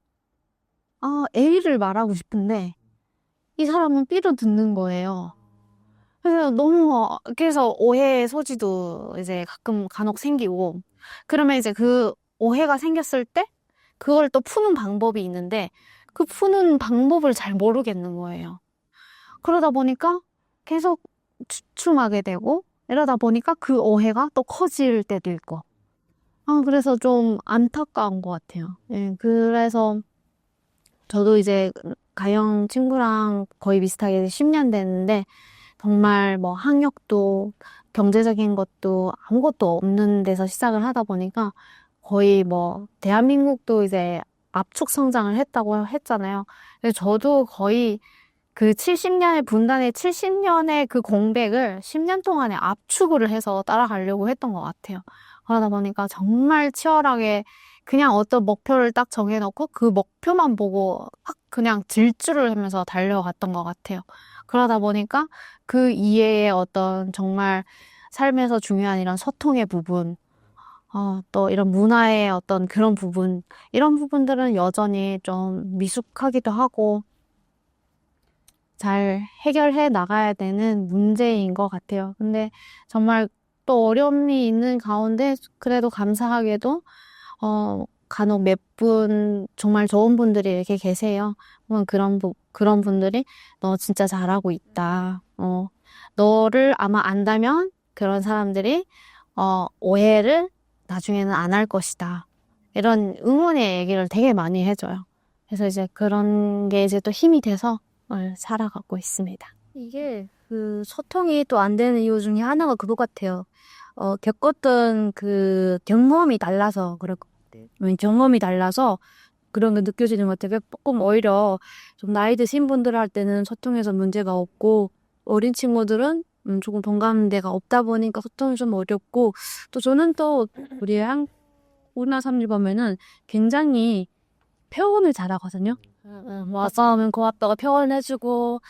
A를 말하고 싶은데 이 사람은 B로 듣는 거예요. 그래서 그래서 오해의 소지도 이제 가끔 간혹 생기고 그러면 이제 그 오해가 생겼을 때 그걸 또 푸는 방법이 있는데 그 푸는 방법을 잘 모르겠는 거예요. 그러다 보니까 계속 주춤하게 되고 이러다 보니까 그 오해가 또 커질 때도 있고. 그래서 좀 안타까운 것 같아요. 예, 그래서 저도 이제 가영 친구랑 거의 비슷하게 10년 됐는데 정말 뭐 학력도 경제적인 것도 아무것도 없는 데서 시작을 하다 보니까 거의 뭐 대한민국도 이제 압축 성장을 했다고 했잖아요. 그래서 저도 거의 그 70년의 분단의 70년의 그 공백을 10년 동안에 압축을 해서 따라가려고 했던 것 같아요. 그러다 보니까 정말 치열하게 그냥 어떤 목표를 딱 정해놓고 그 목표만 보고 확 그냥 질주를 하면서 달려갔던 것 같아요. 그러다 보니까 그 이외에 어떤 정말 삶에서 중요한 이런 소통의 부분, 또 이런 문화의 어떤 그런 부분, 이런 부분들은 여전히 좀 미숙하기도 하고 잘 해결해 나가야 되는 문제인 것 같아요. 근데 정말 또 어려움이 있는 가운데 그래도 감사하게도 간혹 몇 분 정말 좋은 분들이 이렇게 계세요. 그런 분들이 너 진짜 잘하고 있다. 너를 아마 안다면 그런 사람들이 오해를 나중에는 안 할 것이다. 이런 응원의 얘기를 되게 많이 해줘요. 그래서 이제 그런 게 이제 또 힘이 돼서 살아가고 있습니다. 이게 그 소통이 또 안 되는 이유 중에 하나가 그거 같아요. 겪었던 그 경험이 달라서 그럴 것 같아요. 경험이 달라서 그런 게 느껴지는 것 같아요. 조금 오히려 좀 나이 드신 분들 할 때는 소통에서 문제가 없고 어린 친구들은 조금 동감대가 없다 보니까 소통이 좀 어렵고 또 저는 또 우리나라 사람들 보면은 굉장히 표현을 잘하거든요. 싸우면 고맙다고 표현해주고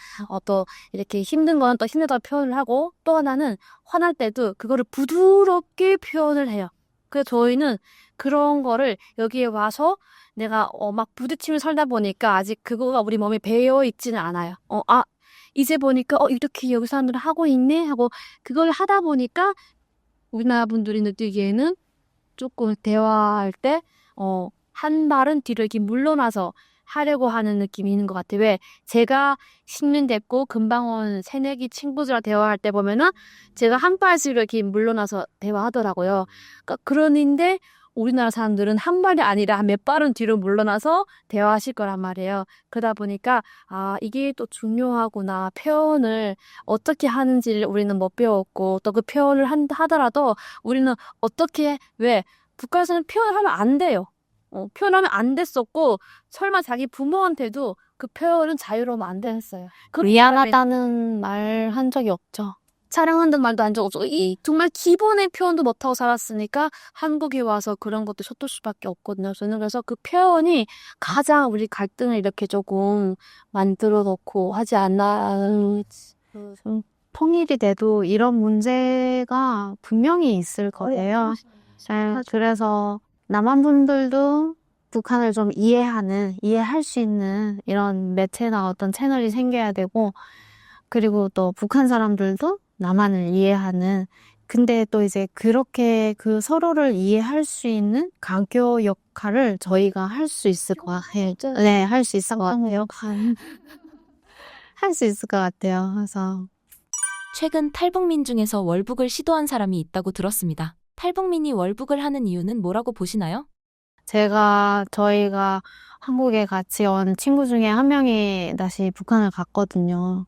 또 이렇게 힘든 건 또 힘내다고 표현을 하고 또 하나는 화날 때도 그거를 부드럽게 표현을 해요. 그래서 저희는 그런 거를 여기에 와서 내가 막 부딪히며 살다 보니까 아직 그거가 우리 몸에 배어 있지는 않아요. 이제 보니까 이렇게 여기 사람들은 하고 있네 하고 그걸 하다 보니까 우리나라 분들이 느끼기에는 조금 대화할 때 한 발은 뒤로 이렇게 물러나서 하려고 하는 느낌이 있는 것 같아요. 왜? 제가 10년 됐고 금방 온 새내기 친구들과 대화할 때 보면은 제가 한 발씩 이렇게 물러나서 대화하더라고요. 그러니까 그런데 우리나라 사람들은 한 발이 아니라 몇 발은 뒤로 물러나서 대화하실 거란 말이에요. 그러다 보니까 이게 또 중요하구나. 표현을 어떻게 하는지를 우리는 못 배웠고 또 그 표현을 하더라도 우리는 어떻게 왜 북한에서는 표현을 하면 안 돼요. 표현하면 안 됐었고 설마 자기 부모한테도 그 표현은 자유로우면 안 됐어요. 미안하다는 말 한 적이 없죠. 촬영한다는 말도 안 적없고 정말 기본의 표현도 못하고 살았으니까 한국에 와서 그런 것도 셔틀 수밖에 없거든요. 저는 그래서 그 표현이 가장 우리 갈등을 이렇게 조금 만들어 놓고 하지 않나. 통일이 돼도 이런 문제가 분명히 있을 거예요. 네, 그래서 남한 분들도 북한을 좀 이해할 수 있는 이런 매체나 어떤 채널이 생겨야 되고, 그리고 또 북한 사람들도 남한을 이해하는, 근데 또 이제 그렇게 그 서로를 이해할 수 있는 가교 역할을 저희가 할 수 있을 것 같아요. 네, 할 수 있을 것 같아요. 할 수 있을 것 같아요. 그래서. 최근 탈북민 중에서 월북을 시도한 사람이 있다고 들었습니다. 탈북민이 월북을 하는 이유는 뭐라고 보시나요? 저희가 한국에 같이 온 친구 중에 한 명이 다시 북한을 갔거든요.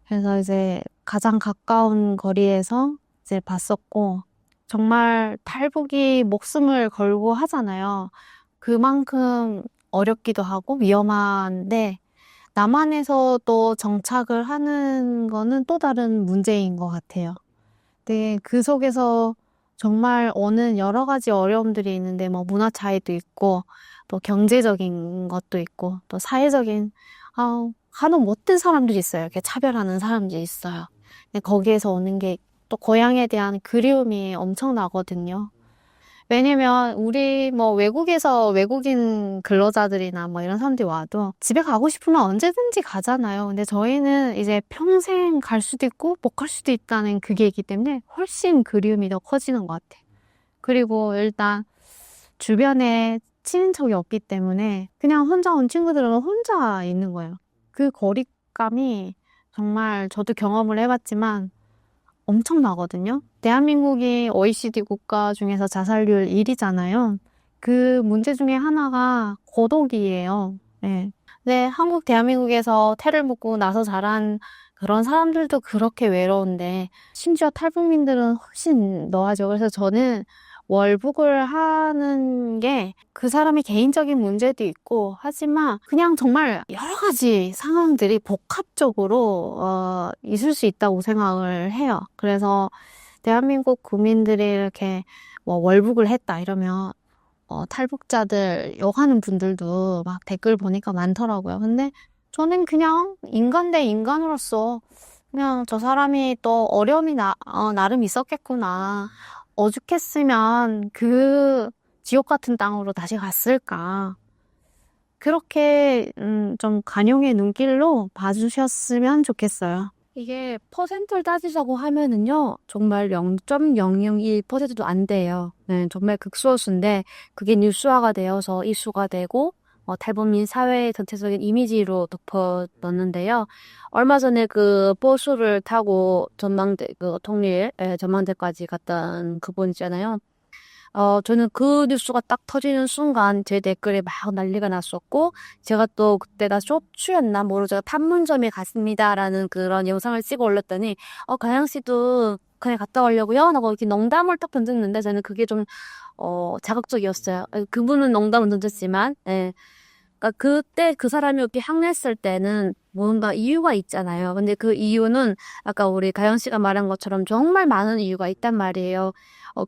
그래서 이제 가장 가까운 거리에서 이제 봤었고, 정말 탈북이 목숨을 걸고 하잖아요. 그만큼 어렵기도 하고 위험한데, 남한에서 또 정착을 하는 거는 또 다른 문제인 것 같아요. 근데 그 속에서 정말 오는 여러 가지 어려움들이 있는데, 뭐 문화 차이도 있고, 또 경제적인 것도 있고, 또 사회적인, 간혹 못된 사람들이 있어요. 이렇게 차별하는 사람들이 있어요. 근데 거기에서 오는 게 또 고향에 대한 그리움이 엄청나거든요. 왜냐면 우리 뭐 외국에서 외국인 근로자들이나 뭐 이런 사람들이 와도 집에 가고 싶으면 언제든지 가잖아요. 근데 저희는 이제 평생 갈 수도 있고 못 갈 수도 있다는 그게 있기 때문에 훨씬 그리움이 더 커지는 것 같아요. 그리고 일단 주변에 친인척이 없기 때문에 그냥 혼자 온 친구들은 혼자 있는 거예요. 그 거리감이 정말 저도 경험을 해봤지만 엄청나거든요. 대한민국이 OECD 국가 중에서 자살률 1위잖아요. 그 문제 중에 하나가 고독이에요. 네. 네, 대한민국에서 태를 묻고 나서 자란 그런 사람들도 그렇게 외로운데 심지어 탈북민들은 훨씬 더하죠. 그래서 저는 월북을 하는 게 그 사람의 개인적인 문제도 있고 하지만 그냥 정말 여러 가지 상황들이 복합적으로 있을 수 있다고 생각을 해요. 그래서 대한민국 국민들이 이렇게 뭐 월북을 했다 이러면 탈북자들 욕하는 분들도 막 댓글 보니까 많더라고요. 근데 저는 그냥 인간 대 인간으로서 그냥 저 사람이 또 어려움이 나름 있었겠구나. 오죽했으면 그 지옥 같은 땅으로 다시 갔을까. 그렇게 좀 관용의 눈길로 봐주셨으면 좋겠어요. 이게 퍼센트를 따지자고 하면은요, 정말 0.001%도 안 돼요. 네, 정말 극소수인데, 그게 뉴스화가 되어서 이슈가 되고, 탈북민 사회의 전체적인 이미지로 덮어넣는데요. 얼마 전에 그 버스를 타고 통일, 전망대까지 갔던 그분 있잖아요. 저는 그 뉴스가 딱 터지는 순간 제 댓글에 막 난리가 났었고, 제가 또 그때가 쇼츠였나 모르죠. 판문점에 갔습니다라는 그런 영상을 찍어 올렸더니, 가영 씨도 그냥 갔다 오려고요? 하고 이렇게 농담을 딱 던졌는데, 저는 그게 좀, 자극적이었어요. 그분은 농담을 던졌지만, 예. 그러니까 그때 그 사람이 이렇게 항의했을 때는 뭔가 이유가 있잖아요. 근데 그 이유는 아까 우리 가영 씨가 말한 것처럼 정말 많은 이유가 있단 말이에요.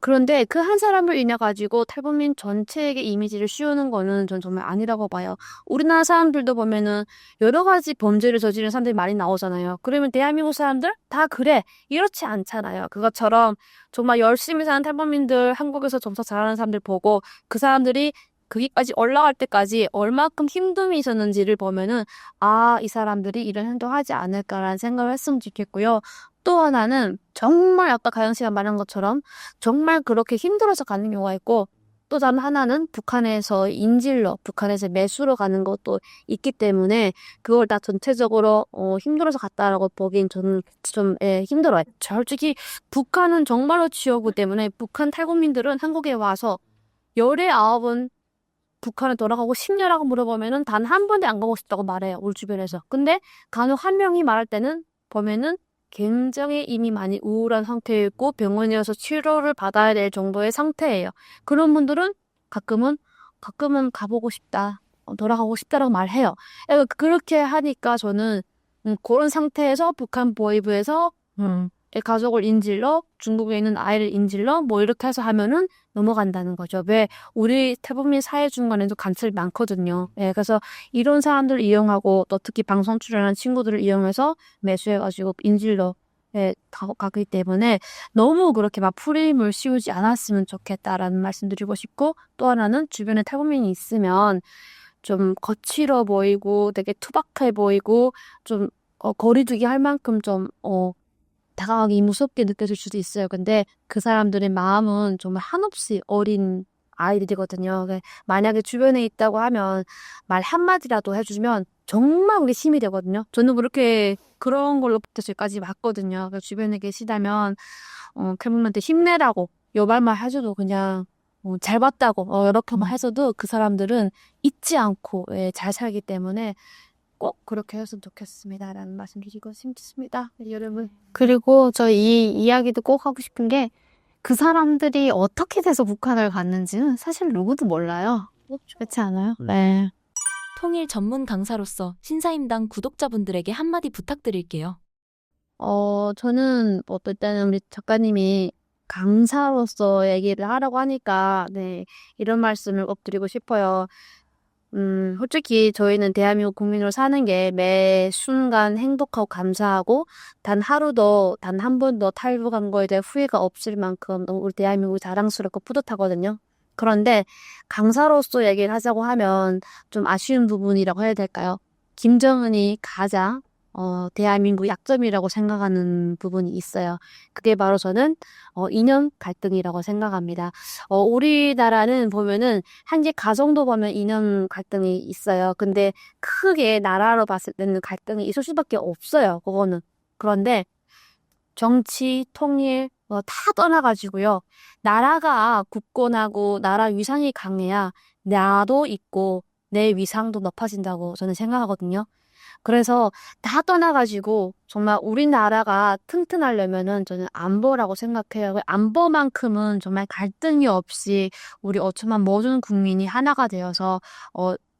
그런데 그 한 사람을 인해 가지고 탈북민 전체에게 이미지를 씌우는 거는 전 정말 아니라고 봐요. 우리나라 사람들도 보면은 여러 가지 범죄를 저지른 사람들이 많이 나오잖아요. 그러면 대한민국 사람들 다 그래. 이렇지 않잖아요. 그것처럼 정말 열심히 사는 탈북민들, 한국에서 정착 잘하는 사람들 보고 그 사람들이 거기까지 올라갈 때까지 얼마큼 힘듦이 있었는지를 보면은, 아, 이 사람들이 이런 행동하지 않을까라는 생각을 했으면 좋겠고요. 또 하나는 정말 아까 가영 씨가 말한 것처럼 정말 그렇게 힘들어서 가는 경우가 있고, 또 다른 하나는 북한에서 인질로, 북한에서 매수로 가는 것도 있기 때문에 그걸 다 전체적으로 힘들어서 갔다라고 보기엔 저는 좀 힘들어요. 솔직히 북한은 정말로 지옥이기 때문에 북한 탈북민들은 한국에 와서 열에 9은 북한에 돌아가고 싶냐라고 물어보면은 단 한 번도 안 가고 싶다고 말해요. 우리 주변에서. 근데 간혹 한 명이 말할 때는 보면은 굉장히 이미 많이 우울한 상태에 있고 병원에 와서 치료를 받아야 될 정도의 상태예요. 그런 분들은 가끔은 가보고 싶다. 돌아가고 싶다라고 말해요. 그렇게 하니까 저는 그런 상태에서 북한 보위부에서 가족을 인질로 중국에 있는 아이를 인질로 뭐 이렇게 해서 하면은 넘어간다는 거죠. 왜 우리 탈북민 사회 중간에도 간첩이 많거든요. 그래서 이런 사람들을 이용하고 또 특히 방송 출연한 친구들을 이용해서 매수해가지고 인질로 가기 때문에 너무 그렇게 막 풀임을 씌우지 않았으면 좋겠다라는 말씀드리고 싶고 또 하나는 주변에 탈북민이 있으면 좀 거칠어 보이고 되게 투박해 보이고 좀 거리두기 할 만큼 좀 다가가기 무섭게 느껴질 수도 있어요. 근데 그 사람들의 마음은 정말 한없이 어린 아이들이거든요. 만약에 주변에 있다고 하면 말 한마디라도 해주면 정말 그게 힘이 되거든요. 저는 그렇게 그런 걸로 부터까지 봤거든요. 주변에 계시다면 탈북민한테 힘내라고 요 말만 해줘도 그냥 잘 봤다고 이렇게만 해서도 그 사람들은 잊지 않고 잘 살기 때문에 꼭 그렇게 했으면 좋겠습니다라는 말씀 드리고 싶습니다. 여러분. 그리고 저 이 이야기도 꼭 하고 싶은 게 그 사람들이 어떻게 돼서 북한을 갔는지는 사실 누구도 몰라요. 그렇지 않아요? 네. 통일 전문 강사로서 신사임당 구독자분들에게 한마디 부탁드릴게요. 저는 어떨 때는 우리 작가님이 강사로서 얘기를 하라고 하니까, 네, 이런 말씀을 꼭 드리고 싶어요. 솔직히 저희는 대한민국 국민으로 사는 게 매 순간 행복하고 감사하고 단 하루도 단 한 번도 탈북한 거에 대해 후회가 없을 만큼 너무 우리 대한민국이 자랑스럽고 뿌듯하거든요. 그런데 강사로서 얘기를 하자고 하면 좀 아쉬운 부분이라고 해야 될까요? 김정은이 가장 대한민국 약점이라고 생각하는 부분이 있어요. 그게 바로 저는 이념 갈등이라고 생각합니다. 우리나라는 보면은 한국 가정도 보면 이념 갈등이 있어요. 근데 크게 나라로 봤을 때는 갈등이 있을 수밖에 없어요. 그거는. 그런데 정치, 통일 다 떠나가지고요. 나라가 굳건하고 나라 위상이 강해야 나도 있고 내 위상도 높아진다고 저는 생각하거든요. 그래서 다 떠나가지고 정말 우리나라가 튼튼하려면은 저는 안보라고 생각해요. 안보만큼은 정말 갈등이 없이 우리 어쩌면 모든 국민이 하나가 되어서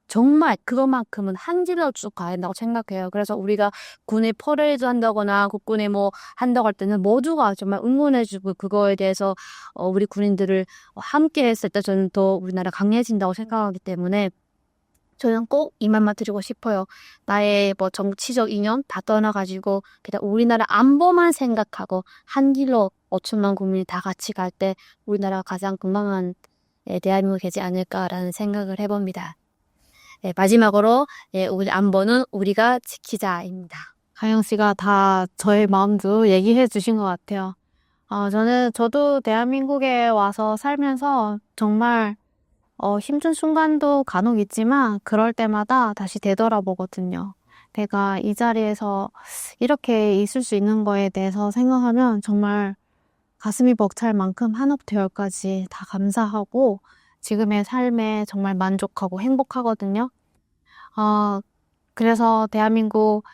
정말 그것만큼은 한 길로 쭉 가야 된다고 생각해요. 그래서 우리가 군에 퍼레이드 한다거나 국군에 뭐 한다고 할 때는 모두가 정말 응원해주고 그거에 대해서 우리 군인들을 함께 했을 때 저는 더 우리나라 강해진다고 생각하기 때문에 저는 꼭 이 말만 드리고 싶어요. 나의 뭐 정치적 이념 다 떠나가지고 그냥 우리나라 안보만 생각하고 한 길로 5천만 국민이 다 같이 갈 때 우리나라가 가장 건강한 대한민국이 되지 않을까라는 생각을 해봅니다. 마지막으로 우리 안보는 우리가 지키자입니다. 가영 씨가 다 저의 마음도 얘기해 주신 것 같아요. 저도 대한민국에 와서 살면서 정말 힘든 순간도 간혹 있지만 그럴 때마다 다시 되돌아보거든요. 내가 이 자리에서 이렇게 있을 수 있는 거에 대해서 생각하면 정말 가슴이 벅찰 만큼 한없이 열까지 다 감사하고 지금의 삶에 정말 만족하고 행복하거든요. 그래서 대한민국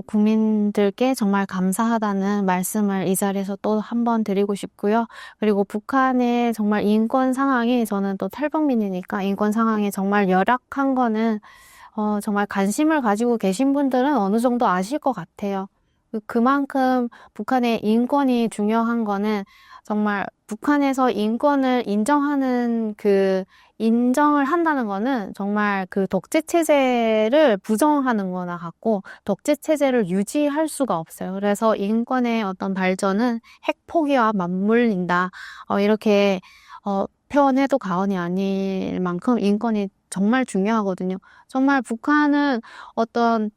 국민들께 정말 감사하다는 말씀을 이 자리에서 또 한 번 드리고 싶고요. 그리고 북한의 정말 인권 상황이 저는 또 탈북민이니까 인권 상황이 정말 열악한 거는 정말 관심을 가지고 계신 분들은 어느 정도 아실 것 같아요. 그만큼 북한의 인권이 중요한 거는 정말 북한에서 인권을 인정을 한다는 거는 정말 그 독재 체제를 부정하는 거나 같고 독재 체제를 유지할 수가 없어요. 그래서 인권의 어떤 발전은 핵 포기와 맞물린다. 이렇게 표현해도 과언이 아닐 만큼 인권이 정말 중요하거든요. 정말 북한은 어떤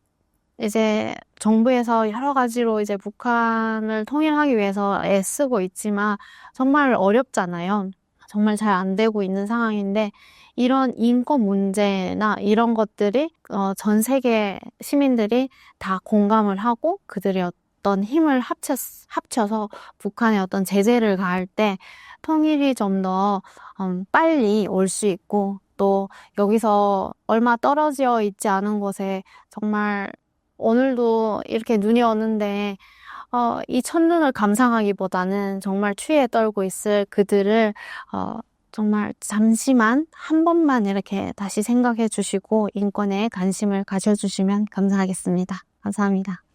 이제 정부에서 여러 가지로 이제 북한을 통일하기 위해서 애쓰고 있지만 정말 어렵잖아요. 정말 잘 안 되고 있는 상황인데 이런 인권 문제나 이런 것들이 전 세계 시민들이 다 공감을 하고 그들의 어떤 힘을 합쳐서 북한의 어떤 제재를 가할 때 통일이 좀 더 빨리 올 수 있고 또 여기서 얼마 떨어져 있지 않은 곳에 정말 오늘도 이렇게 눈이 오는데 이 첫눈을 감상하기보다는 정말 추위에 떨고 있을 그들을 정말 잠시만 한 번만 이렇게 다시 생각해 주시고 인권에 관심을 가져주시면 감사하겠습니다. 감사합니다.